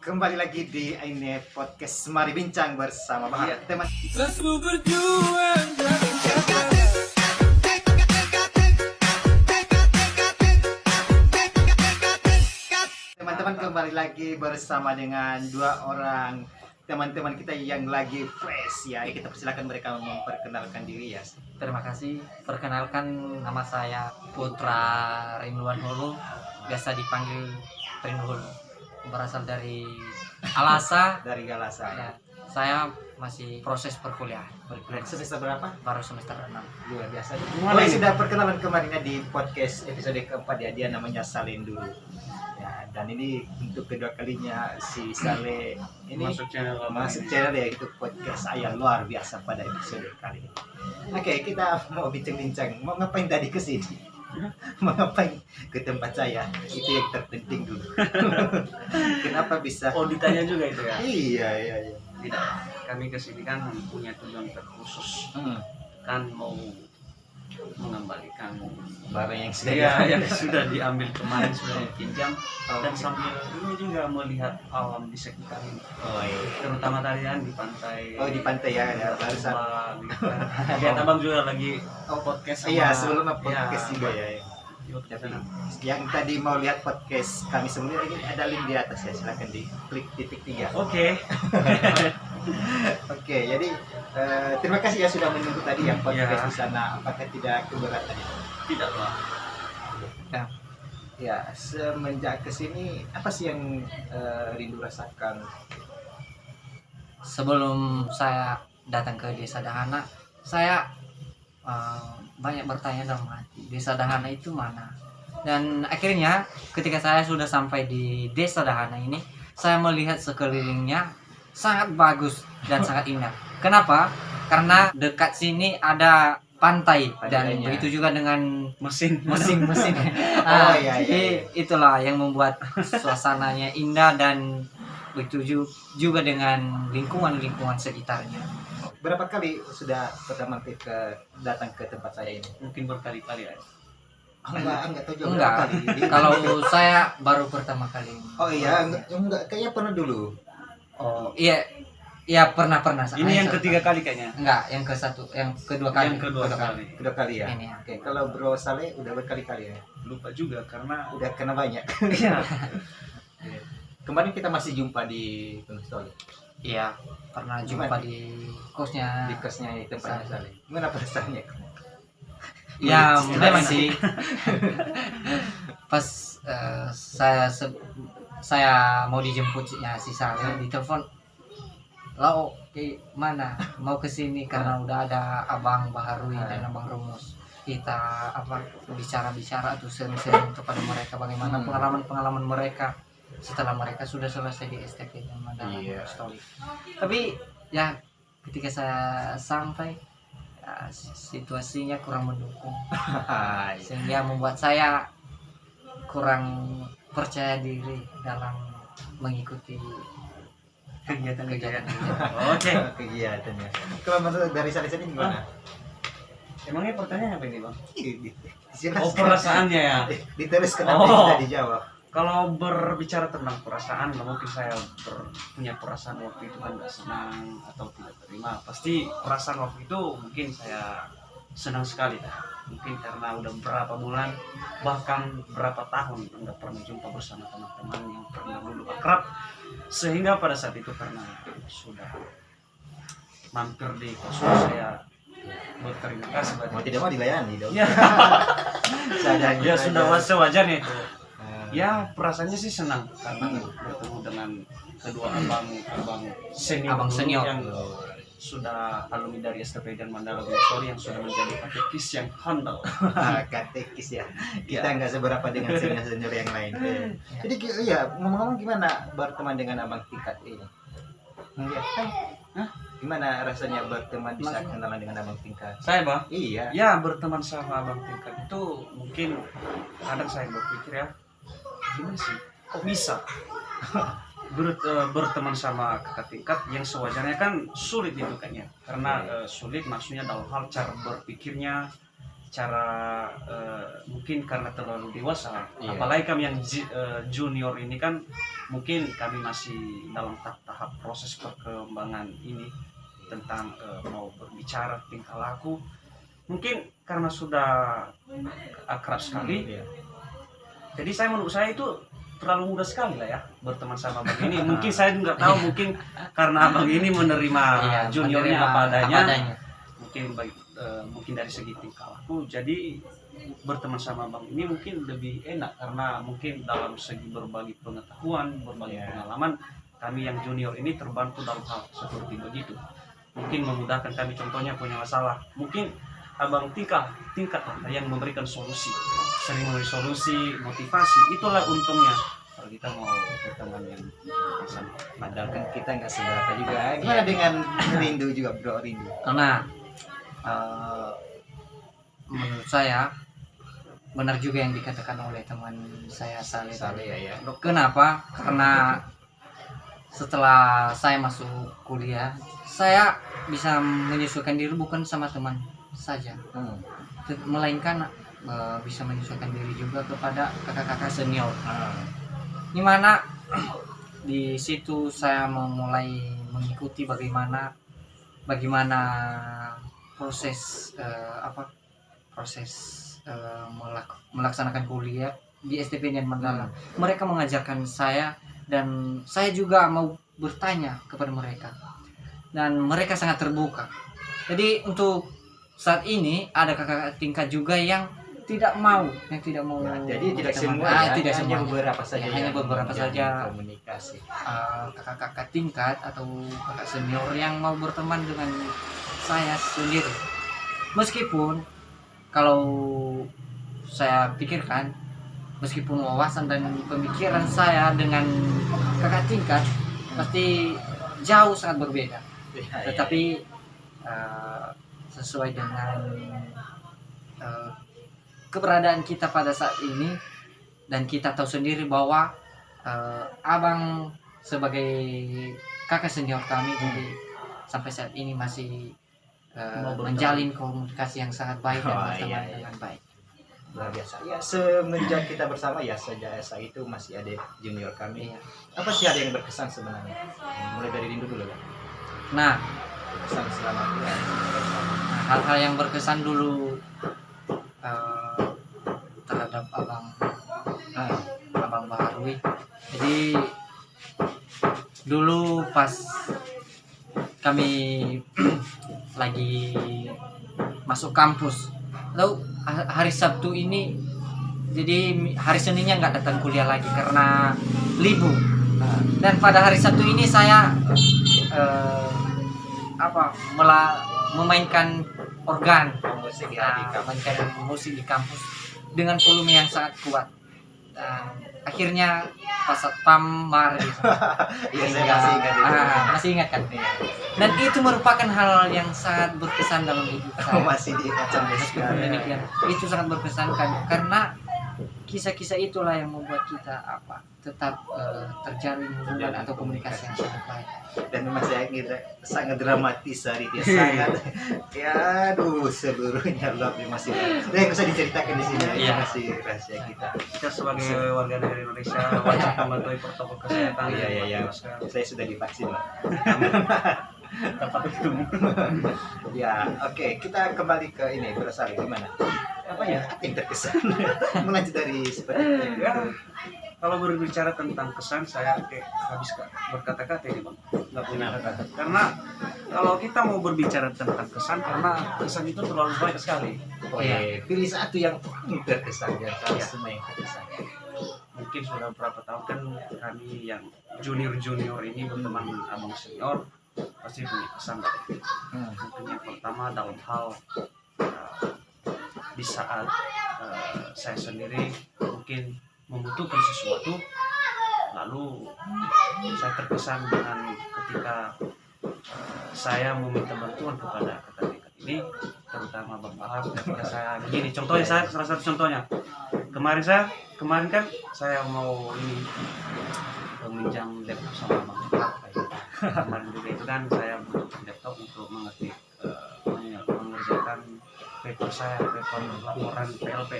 Kembali lagi di ini podcast Mari Bincang bersama Bahar. Teman teman-teman kembali lagi bersama dengan dua orang teman-teman kita yang lagi fresh ya. Kita persilakan mereka memperkenalkan diri ya. Terima kasih. Perkenalkan, nama saya Putra Rinduan Hulu, biasa dipanggil Rindu Hulu. Berasal dari Alasa. Dari Galasa. Ya, saya masih proses perkuliahan. Semester berapa? Baru semester 6. Luar biasa. Mulai sudah perkenalan kemarinnya di podcast episode keempat ya. Dia namanya Salen dulu. Ya, dan ini untuk kedua kalinya si Sale ini masuk channel ya, itu podcast saya luar biasa pada episode kali ini. Oke, kita mau bincang-bincang. Mau ngapain tadi ke sini? Mau ngapain ke tempat saya? Itu yang terpenting dulu. Kenapa bisa? Oh, ditanya juga itu ya? Iya. Tidak, kami kesini kan punya tujuan terkhusus. Kan mau mengembalikan Barang yang sudah yang sudah diambil kemarin, sudah dipinjam. Dan sambil ini juga melihat alam di sekitar ini. Oh iya. Terutama tadi kan di pantai. Oh di pantai ya, ada barusan. Lihat abang juga lagi podcast sama. Iya, sebelumnya podcast ya, juga ya. Jadi, yang tadi mau lihat podcast kami sebelumnya ini ada link di atas ya, silakan diklik titik 3. Oke. Oke, jadi terima kasih ya sudah menunggu tadi yang podcast Ya. di sana. Apakah tidak keberatan? Tidak lah. Ya, semenjak kesini apa sih yang Rindu rasakan? Sebelum saya datang ke Desa Dahana, saya banyak bertanya dalam hati, Desa Dahana itu mana? Dan akhirnya ketika saya sudah sampai di Desa Dahana ini, saya melihat sekelilingnya sangat bagus dan sangat indah. Kenapa? Karena dekat sini ada pantai dan Pantainya. begitu juga dengan Mesin. mesin. Oh, iya. Itulah yang membuat suasananya indah dan begitu juga dengan lingkungan sekitarnya. Berapa kali sudah pernah mampir datang ke tempat saya ini? Mungkin berkali-kali ya. Enggak tahu juga Enggak. berapa kali. Kalau saya baru pertama kali. Oh iya, enggak kayaknya pernah dulu. Oh iya pernah. Ini yang ketiga kali kayaknya. Enggak, yang kedua kali. Yang kedua kali. Kedua kali ya. Ini ya. Oke, kalau Bro Saleh udah berkali-kali ya. Lupa juga karena Udah kena banyak. iya. Kemarin kita masih jumpa di Gunung Stoli. Iya, pernah jumpa di kosnya. Di kosnya tempatnya Saleh. Gimana perasaannya? Ya, Menurut memang Saleh. sih. Pas saya mau dijemputnya si Saleh di telepon, "Lau, mana? Mau ke sini karena udah ada Abang Baharui dan Abang Rumus. Kita bicara-bicara tuh sering-sering kepada mereka bagaimana pengalaman mereka setelah mereka sudah selesai di STP dan Mandala Story." Tapi ya ketika saya sampai ya, situasinya kurang mendukung sehingga membuat saya kurang percaya diri dalam mengikuti kegiatan-kegiatan. Oke. Kegiatannya. Kalau menurut dari Saleh sendiri gimana? Emangnya pertanyaannya apa ini, Bang? Silakan. Oh, perasaannya ya. Diteruskan apa Oh. yang tidak dijawab. Kalau berbicara tentang perasaan, mungkin saya punya perasaan waktu itu kan nggak senang atau tidak terima. Pasti perasaan waktu itu mungkin saya senang sekali. Mungkin karena udah berapa bulan, bahkan berapa tahun nggak pernah jumpa bersama teman-teman yang pernah dulu akrab. Sehingga pada saat itu karena sudah mampir di kos saya berterima kasih Mau banyak. tidak mau dilayani dong. Ya, Seadanya ya aja. sudah sewajarnya itu. Eh, Ya perasaannya sih senang karena bertemu dengan kedua abang senior yang sudah alumni dari STP dan Mandala Story yang sudah menjadi katekis yang handal. katekis ya. Kita nggak seberapa dengan senior yang lain. Jadi iya, ngomong-ngomong gimana berteman dengan abang tingkat ini? Enggak. Hah? Gimana rasanya berteman bisa kenalan dengan abang tingkat? Saya bang, Iya. ya berteman sama abang tingkat itu mungkin kadang saya berpikir ya, gimana sih? Kok bisa? Berteman sama kakak tingkat yang sewajarnya kan sulit itu kayaknya karena sulit maksudnya dalam hal cara berpikirnya, bicara mungkin karena terlalu dewasa. Iya. Apalagi kami yang junior ini kan mungkin kami masih dalam tahap proses perkembangan ini tentang mau berbicara tingkah laku. Mungkin karena sudah akrab sekali, Iya. jadi menurut saya itu terlalu mudah sekali lah ya berteman sama abang ini. Mungkin saya nggak tahu, mungkin karena abang ini menerima Iya, juniornya menerima apa adanya. Mungkin mungkin dari segi tingkah laku, jadi berteman sama abang ini mungkin lebih enak karena mungkin dalam segi berbagi pengetahuan, berbagi pengalaman, kami yang junior ini terbantu dalam hal seperti begitu. Mungkin memudahkan kami, contohnya punya masalah, mungkin abang tingkat yang memberikan solusi, sering memberi solusi, motivasi. Itulah untungnya kalau kita mau berteman yang sama. Padahal kan kita nggak seberapa juga. Gimana dengan Rindu juga, Bro Rindu? Karena menurut saya benar juga yang dikatakan oleh teman saya Saleh tadi. Ya. Kenapa? Karena setelah saya masuk kuliah, saya bisa menyesuaikan diri bukan sama teman saja, melainkan bisa menyesuaikan diri juga kepada kakak-kakak senior. Dimana di situ saya memulai mengikuti bagaimana proses melaksanakan kuliah di STP Nian Mandala. Mereka mengajarkan saya dan saya juga mau bertanya kepada mereka dan mereka sangat terbuka. Jadi untuk saat ini ada kakak tingkat juga yang tidak mau Nah, jadi tidak berteman. semua, Tidak hanya semua. beberapa saja. Hanya yang beberapa menjalin saja. komunikasi. Kakak-kakak tingkat atau kakak senior yang mau berteman dengan saya sendiri. Meskipun kalau saya pikirkan, meskipun wawasan dan pemikiran saya dengan kakak tingkat pasti jauh sangat berbeda, tetapi sesuai dengan keberadaan kita pada saat ini, dan kita tahu sendiri bahwa abang sebagai kakak senior kami, jadi sampai saat ini masih menjalin komunikasi yang sangat baik dan berteman dengan baik. Luar biasa. Ya, semenjak kita bersama ya sejak SA itu masih ada junior kami. Iya. Apa sih ada yang berkesan sebenarnya? Mulai dari Rindu dulu kan. Nah, Berkesan selama kuliah. hal-hal yang berkesan dulu terhadap abang Baharwi. Jadi dulu pas kami lagi masuk kampus, lalu hari Sabtu ini, jadi hari Seninnya nggak datang kuliah lagi karena libur. Dan pada hari Sabtu ini saya memainkan organ, musik ya di kampus. memainkan musik di kampus dengan volume yang sangat kuat. Dan akhirnya pas satpam mari. Iya, saya masih ingat itu. Masih ingat kan? Dan itu merupakan hal yang sangat berkesan dalam hidup saya. Masih diingat sampai Meskipun sekarang. demikian, itu sangat berkesan karena kisah-kisah itulah yang membuat kita tetap terjalin hubungan atau komunikasi yang sangat baik. Dan memang saya kira sangat dramatis hari itu, sangat ya aduh seluruhnya masih yang bisa diceritakan di sini Iya. masih rahasia kita. Kita sebagai warga negara Indonesia wajib mematuhi protokol kesehatan. Iya. Saya sudah divaksin Pak. Tepat itu. Ya, oke, kita kembali ke ini berasal gimana? Apa yang terkesan? Melanjut dari seperti itu. Ya, kalau berbicara tentang kesan, saya habis berkata-kata ini bang, nggak punya kata. Karena kalau kita mau berbicara tentang kesan, karena kesan itu terlalu banyak sekali. Pilih satu yang paling terkesan ya, semua yang terkesan. Mungkin sudah berapa tahun kan kami yang junior ini berteman abang senior, pasti punya kesan. Mungkin yang pertama dalam hal di saat saya sendiri mungkin membutuhkan sesuatu, lalu saya terkesan dengan ketika saya meminta bantuan kepada kakak tingkat ini, terutama Bang Bahar. Ketika saya begini, contohnya saya salah satu contohnya kemarin kan saya mau ini meminjam laptop sama Bang Bahar. Kemarin juga itu kan saya butuh laptop untuk mengerjakan paper saya, paper laporan PLP.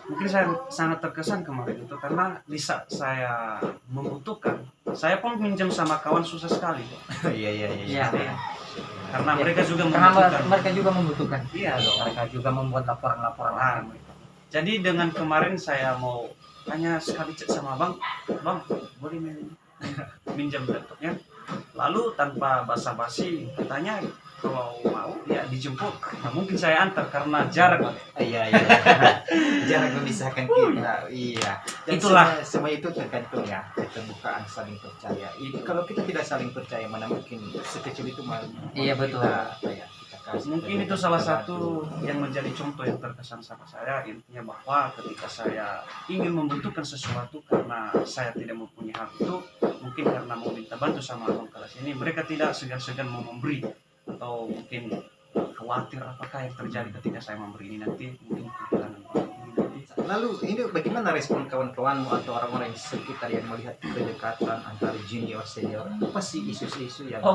Mungkin saya sangat terkesan kemarin itu karena di saat saya membutuhkan, saya pun minjem sama kawan susah sekali. Iya. Iya. Karena mereka juga Karena membutuhkan. mereka juga membutuhkan. Iya dong. Mereka juga membuat laporan-laporan. Nah, jadi dengan kemarin saya mau hanya sekali cek sama bang, boleh minjam laptopnya. Lalu tanpa basa-basi katanya kalau mau ya dijemput. Nah, mungkin saya antar karena jarak. Iya. Jarak memisahkan kita. Iya. Dan Itulah. semua itu tergantung ya keterbukaan, saling percaya. Kalau kita tidak saling percaya, mana mungkin sekecil itu malu. Iya, betul. Kita kasih. Mungkin itu salah satu yang menjadi contoh yang terkesan sama saya, intinya bahwa ketika saya ingin membutuhkan sesuatu karena saya tidak mempunyai hal itu, mungkin karena mau minta bantu sama abang kelas ini, mereka tidak segan-segan mau memberi, atau mungkin khawatir apakah yang terjadi ketika saya memberi ini nanti mungkin kekurangan. Lalu ini bagaimana respon kawan-kawanmu atau orang-orang di sekitar yang melihat kedekatan antara junior senior? Apa sih isu-isu yang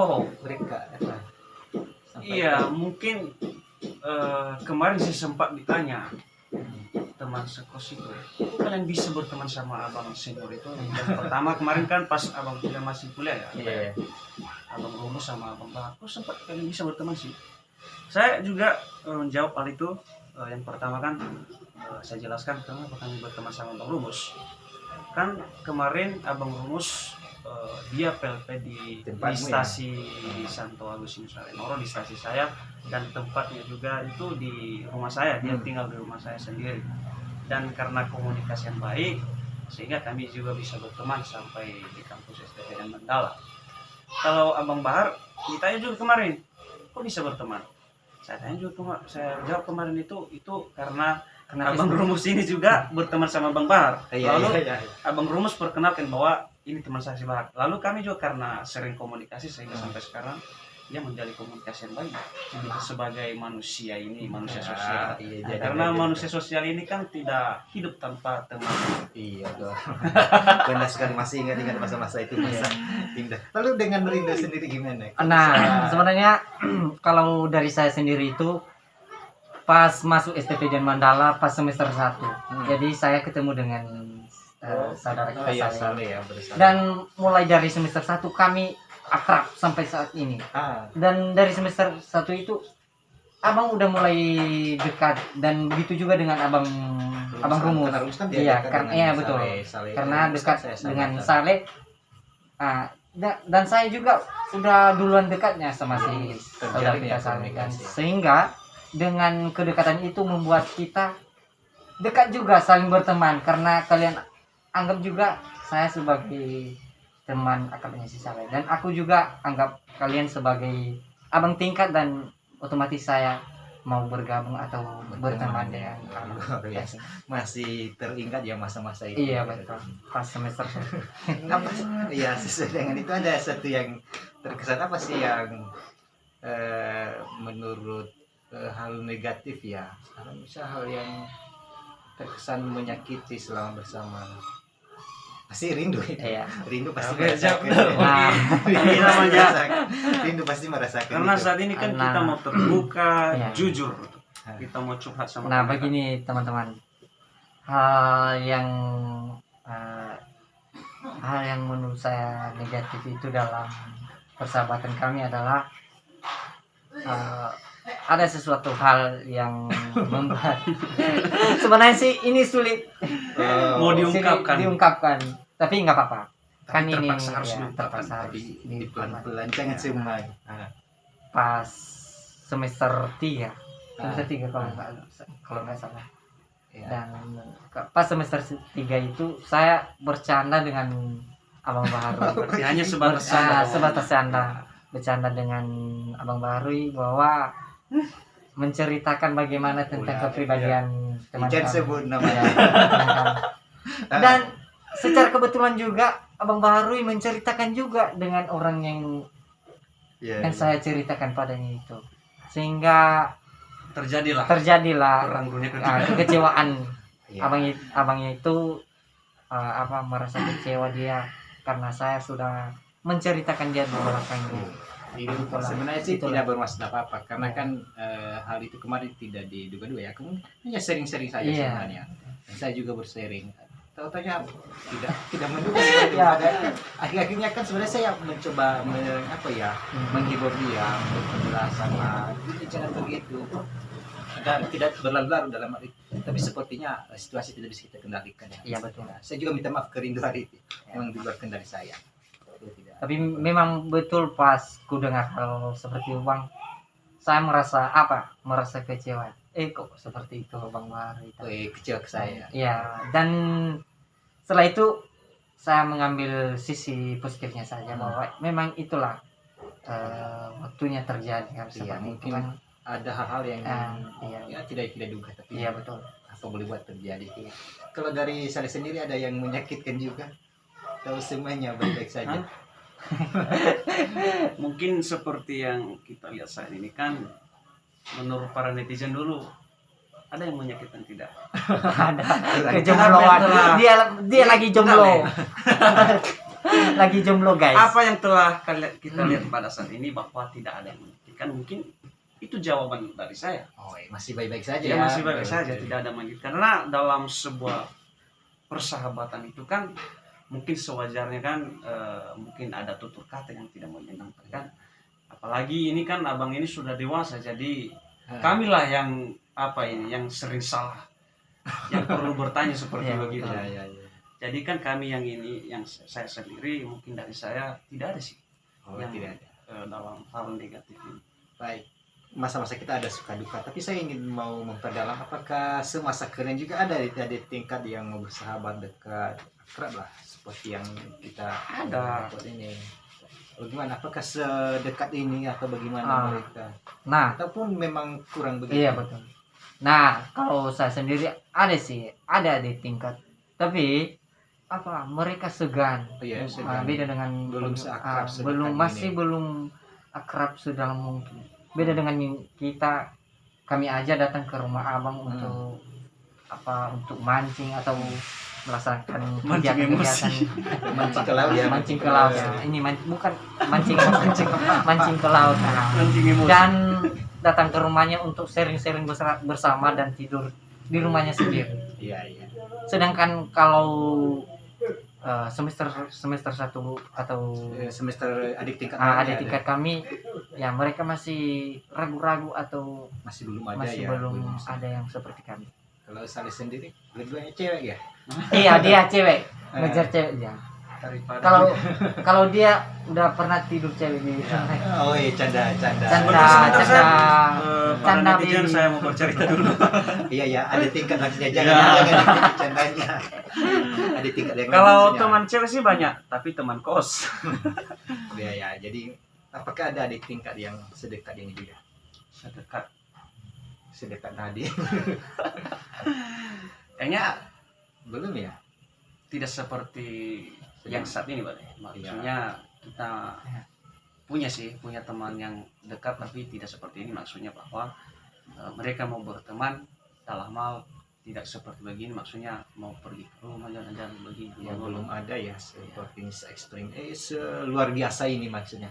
mereka sampaikan? Iya, mungkin kemarin sih sempat ditanya teman sekos itu, kalian bisa berteman sama abang senior itu? Yang pertama kemarin kan pas abang kita masih kuliah ya, Iya. abang Rumus sama abang Bahar, sempat kalian bisa berteman sih. Saya juga menjawab hal itu. Yang pertama kan saya jelaskan kenapa kami berteman sama abang Rumus. Kan kemarin abang Rumus dia PLP di stasi Santo Agustinus Arenoro, di stasi saya, dan tempatnya juga itu di rumah saya. Dia tinggal di rumah saya sendiri, dan karena komunikasi yang baik sehingga kami juga bisa berteman sampai di kampus STP dan Mandala. Kalau abang Bahar ditanya juga kemarin, kok bisa berteman? Saya tanya juga saya jawab kemarin itu karena abang Rumus ini juga berteman sama abang Bahar. Lalu abang Rumus perkenalkan bahwa ini teman saya si Bahar. Lalu kami juga karena sering komunikasi sehingga sampai sekarang dia menjadi komunikasi yang baik. Sebagai manusia ini, manusia sosial. Karena manusia sosial ini kan tidak hidup tanpa teman. Iya dong. Benar sekali, masih ingat masa-masa itu, masa indah. Lalu dengan Rindo sendiri gimana? Nah, sebenarnya kalau dari saya sendiri itu pas masuk STP dan Mandala pas semester 1. Jadi saya ketemu dengan saudara kita Saleh. Dan mulai dari semester 1 kami akrab sampai saat ini. Dan dari semester 1 itu abang udah mulai dekat, dan begitu juga dengan abang Rumus. Iya, karena betul. Karena dekat dengan Saleh. Dan saya juga udah duluan dekatnya sama si saudara kita Saleh, kan. Sehingga dengan kedekatan itu membuat kita dekat juga, saling berteman, karena kalian anggap juga saya sebagai teman akrabnya si Saleh, dan aku juga anggap kalian sebagai abang tingkat, dan otomatis saya mau bergabung atau berteman dengan kamu. Masih teringat ya masa-masa itu. Iya betul, pas semester iya, sesuai dengan itu ada satu yang terkesan apa sih yang menurut hal negatif ya, misal hal yang terkesan menyakiti selama bersama. Pasti rindu. Iya. Rindu pasti merasakan. Ini namanya rindu pasti merasakan. Karena saat ini kan kita mau terbuka, iya, jujur. Kita mau curhat sama. Nah, begini teman-teman. Hal yang menurut saya negatif itu dalam persahabatan kami adalah ada sesuatu hal yang membuat sebenarnya sih ini sulit mau diungkapkan, tapi nggak apa-apa, kan ini terpaksa harus di pelan-pelan, jangan semua. Pas semester 3 kalau nggak salah, dan pas semester 3 itu saya bercanda dengan abang Baharui. Hanya sebatas canda, bercanda dengan abang Baharui bahwa menceritakan bagaimana tentang kepribadian teman kami. Sebut namanya. Dan secara kebetulan juga abang Baharui menceritakan juga dengan orang yang saya ceritakan padanya itu, sehingga terjadilah kekecewaan. Abangnya itu merasa kecewa dia karena saya sudah menceritakan dia di belakangnya. Sebenarnya sih Itulah. tidak bermasalah apa-apa karena kan hal itu kemarin tidak diduga-duga ya. Kamu hanya sharing-sharing saja Iya. sebenarnya. Dan saya juga bersharing. Tahu-tahunya tidak menduga seperti itu. Akhir-akhirnya kan sebenarnya saya mencoba menghibur dia, penjelasan lah. Jangan begitu. Tidak berlarut-larut dalam hal itu. Tapi sepertinya situasi tidak bisa kita kendalikan ya. Iya betul. Saya juga minta maaf ke Rindu hari itu. Memang di luar kendali saya. Itu tidak. Tapi memang betul pas ku dengar hal seperti itu Bang, saya merasa kecewa. Kok seperti itu Bang Bahar itu. Kecil ke saya. Ya, dan setelah itu saya mengambil sisi positifnya saja bahwa memang itulah waktunya terjadi harus Iya, seperti itu mungkin kan. ada hal-hal yang Iya. ya tidak duga tapi Iya betul. apa boleh buat terjadi. Kalau dari saya sendiri ada yang menyakitkan juga. Tahu semuanya baik-baik saja. Mungkin seperti yang kita lihat saat ini kan, menurut para netizen dulu ada yang menyakitkan tidak? Ada kejombloan. Dia lagi jomblo. Lagi jomblo guys. Apa yang telah kita lihat pada saat ini bahwa tidak ada yang menyakitkan, mungkin itu jawaban dari saya. Masih baik-baik saja Ya, ya. masih baik saja, tidak ada menyakitkan. Karena dalam sebuah persahabatan itu kan mungkin sewajarnya kan mungkin ada tutur kata yang tidak menyenangkan kan. Apalagi ini kan abang ini sudah dewasa, jadi kamilah yang yang sering salah, yang perlu bertanya seperti begitu. Ya. Jadi kan kami yang ini, yang saya sendiri mungkin dari saya tidak ada sih yang Tidak ada. dalam hal negatif ini. Baik. Masa-masa kita ada suka duka, tapi saya ingin mau memperdalam apakah semasa kalian juga ada tingkat yang mau bersahabat dekat, akrab lah seperti yang kita Ada. ini. Bagaimana? Apakah sedekat ini atau bagaimana mereka? Nah, Ataupun memang kurang begitu? iya betul. Nah, kalau saya sendiri ada di tingkat, tapi mereka segan. Iya, segan. Beda dengan Belum seakrab sedekat ini. belum akrab sedalam mungkin. Beda dengan kita, kami aja datang ke rumah abang untuk untuk mancing atau melaksanakan kegiatan Mancing ke laut ya. mancing ke laut. Ini bukan mancing mancing ke laut. Mancing emosi. Dan datang ke rumahnya untuk sharing-sharing bersama dan tidur di rumahnya sendiri. Iya. Sedangkan kalau semester 1 atau Semester adik tingkat adik tingkat kami, ya mereka masih ragu-ragu atau masih belum ada masih ya. belum ada yang seperti kami. Kalau Salih sendiri, dua-duanya cewek ya. Iya, dia cewek, ngejar cewek dia. Daripada Kalau dia udah pernah tidur cewek di Oh iya, canda. para Canda, netizen, Bi. saya mau bercerita dulu. Iya, ada tingkat maksudnya jangan candanya. Ada tingkat yang Kalau maksudnya. teman cewek sih banyak, tapi teman kos Ya, jadi apakah ada adik tingkat yang sedekat ini juga? Sedekat tadi? kayaknya Belum ya? tidak seperti yang saat ini, Pak. Maksudnya kita punya teman yang dekat tapi tidak seperti ini, maksudnya bahwa mereka mau berteman dalam hal tidak seperti begini, maksudnya mau pergi ke rumah jalan-jalan begini. Ya belum ada ya seperti ini se-ekstrim luar biasa ini maksudnya.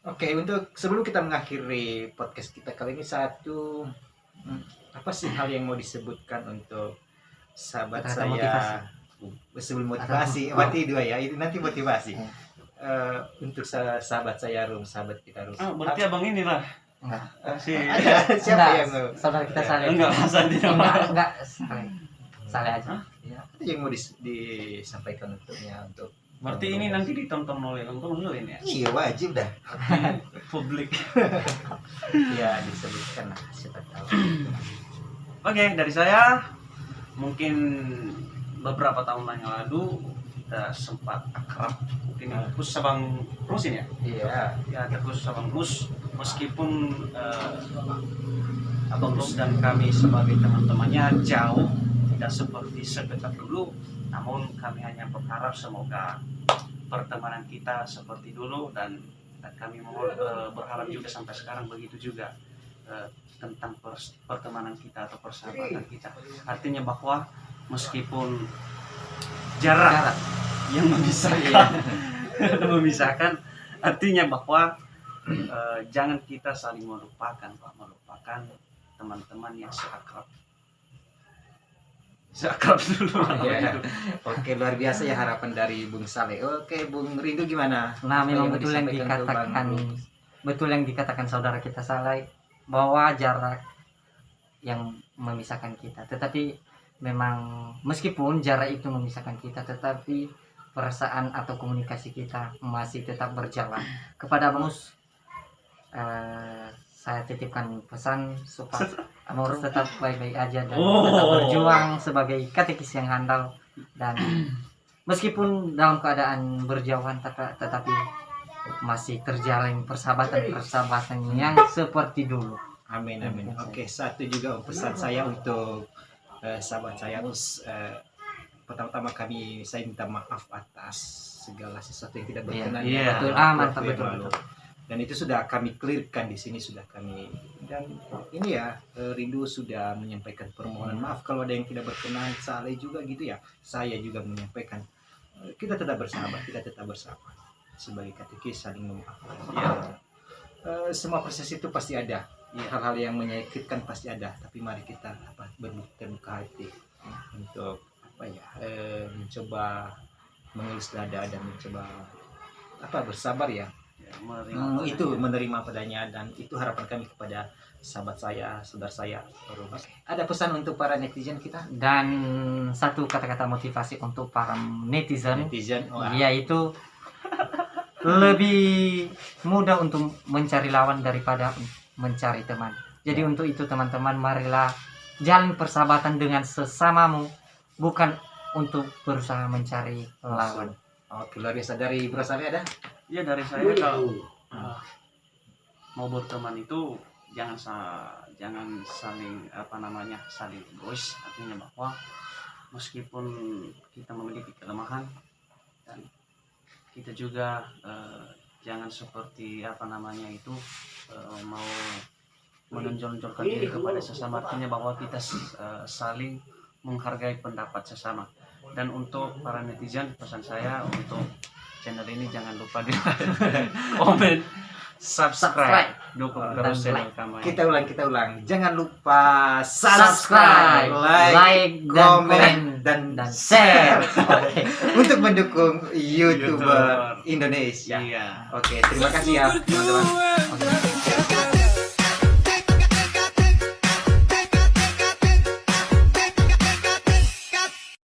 Oke, untuk sebelum kita mengakhiri podcast kita kali ini apa sih hal yang mau disebutkan untuk sahabat Kata saya motivasi. Sebelum motivasi berarti dua ya, itu nanti motivasi. Untuk sahabat saya sahabat kita Rum. Berarti abang inilah Enggak. Siapa yang mau? Saudara kita Saleh. enggak Enggak, Saleh aja. Ya, yang mau disampaikan untuk berarti ini nanti ditonton oleh ini ya, iya wajib dah publik. ya disebutkan lah siapa tahu. Oke, dari saya mungkin beberapa tahun yang lalu kita sempat akrab, mungkin khusus abang Rus ini ya. Iya. Ya, ada khusus abang Rus, meskipun abang Rus dan kami sebagai teman-temannya jauh, tidak seperti sedekat dulu, namun kami hanya berharap semoga pertemanan kita seperti dulu, dan kami berharap juga sampai sekarang begitu juga tentang pertemanan kita atau persahabatan kita. Artinya bahwa meskipun jarak yang memisahkan artinya bahwa jangan kita saling melupakan Pak, melupakan teman-teman yang seakrab dulu. Ya. Oke, luar biasa ya harapan dari Bung Saleh. Oke, Bung Rindu gimana? Nah, memang Apa betul yang disampaikan ke Bang dikatakan, Bung? betul yang dikatakan saudara kita Saleh, bahwa jarak yang memisahkan kita. Tetapi memang meskipun jarak itu memisahkan kita, tetapi perasaan atau komunikasi kita masih tetap berjalan. Kepada Mus, saya titipkan pesan supaya Mus tetap baik-baik aja dan tetap berjuang sebagai katekis yang handal, dan meskipun dalam keadaan berjauhan tetapi masih terjalin persahabatan yang seperti dulu. Amin, amin. Oke, satu juga pesan saya untuk sahabat saya. Pertama-tama saya minta maaf atas segala sesuatu yang tidak berkenan. Iya. Betul, waktu mantap, yang betul, lalu. betul. Dan itu sudah kami clearkan di sini, sudah kami, dan ini ya Rindu sudah menyampaikan permohonan maaf kalau ada yang tidak berkenan. Saleh juga gitu ya, saya juga menyampaikan kita tetap bersahabat, kita tetap bersama sebagai katekis, saling memaafkan. Ya, semua proses itu pasti ada, hal-hal yang menyakitkan pasti ada, tapi mari kita berbuka hati untuk mencoba mengelus dada dan mencoba bersabar ya. Menerima padanya, dan itu harapan kami kepada sahabat saya, saudara saya. Ada pesan untuk para netizen kita? Dan satu kata-kata motivasi untuk para netizen, yaitu lebih mudah untuk mencari lawan daripada mencari teman. Jadi untuk itu teman-teman, marilah jalin persahabatan dengan sesamamu, bukan untuk berusaha mencari lawan. Oke, luar biasa. Dari Bro Saleh ada? Ya, dari saya kalau mau berteman itu jangan saling saling egois. Artinya bahwa meskipun kita memiliki kelemahan, dan kita juga jangan seperti mau menonjol-nonjolkan diri kepada sesama. Artinya bahwa kita saling menghargai pendapat sesama. Dan untuk para netizen, pesan saya untuk channel ini jangan lupa di komen, subscribe, dukung terus channel kami. Kita ulang. Jangan lupa subscribe, like, komen, dan share. Oke. Untuk mendukung YouTuber Indonesia. Iya. Oke, terima kasih ya teman-teman.